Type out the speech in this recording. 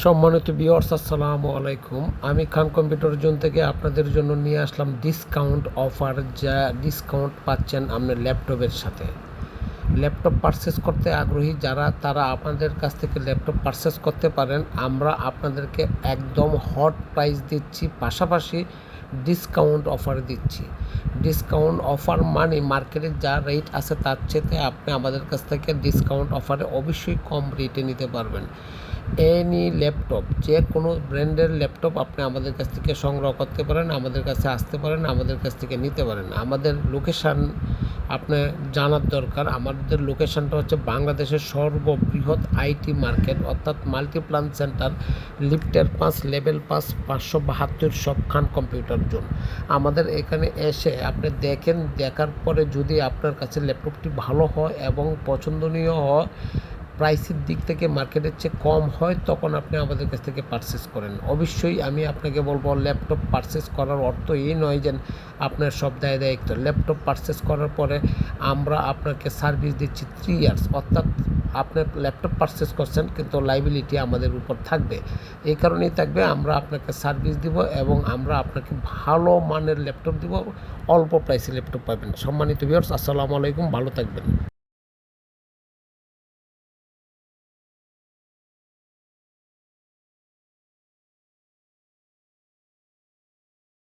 সম্মানিত ভিউয়ার্স, আসসালামু আলাইকুম। আমি খান কম্পিউটার জোন থেকে আপনাদের জন্য নিয়ে আসলাম ডিসকাউন্ট অফার, যা ডিসকাউন্ট পাচ্ছেন আপনার ল্যাপটপের সাথে। ল্যাপটপ পারচেস করতে আগ্রহী যারা, তারা আপনাদের কাছ থেকে ল্যাপটপ পারচেস করতে পারেন। আমরা আপনাদেরকে একদম হট প্রাইস দিচ্ছি, পাশাপাশি ডিসকাউন্ট অফার দিচ্ছি। ডিসকাউন্ট অফার মানে মার্কেটে যা রেট আছে তার চেয়ে আপনি আমাদের কাছ থেকে ডিসকাউন্ট অফারে অবশ্যই কম রেটে নিতে পারবেন। এনি ল্যাপটপ, যে কোনো ব্র্যান্ডের ল্যাপটপ আপনি আমাদের কাছ থেকে সংগ্রহ করতে পারেন, আমাদের কাছে আসতে পারেন, আমাদের কাছ থেকে নিতে পারেন। আমাদের লোকেশান আপনার জানার দরকার। আমাদের লোকেশানটা হচ্ছে বাংলাদেশের সর্ববৃহৎ আইটি মার্কেট, অর্থাৎ মাল্টিপ্লান সেন্টার, লিফটের 5, লেভেল 5, 572 শপ, খান কম্পিউটার জোন। আমাদের এখানে এসে আপনি দেখেন, দেখার পরে যদি আপনার কাছে ল্যাপটপটি ভালো হয় এবং পছন্দনীয় হয়, প্রাইসের দিক থেকে মার্কেটের চেয়ে কম হয়, তখন আপনি আমাদের কাছ থেকে পারচেস করেন। অবশ্যই আমি আপনাকে বলবো, ল্যাপটপ পারচেস করার অর্থ এই নয় যে আপনার সব দায় দায়িত্ব। ল্যাপটপ পারচেস করার পরে আমরা আপনাকে সার্ভিস দিচ্ছি 3 ইয়ার্স, অর্থাৎ আপনি ল্যাপটপ পারচেস করছেন কিন্তু লাইবিলিটি আমাদের উপর থাকবে। এই কারণেই থাকবে, আমরা আপনাকে সার্ভিস দিব এবং আমরা আপনাকে ভালো মানের ল্যাপটপ দিব, অল্প প্রাইসে ল্যাপটপ পাবেন। সম্মানিত ভিউয়ার্স, আসসালামু আলাইকুম, ভালো থাকবেন।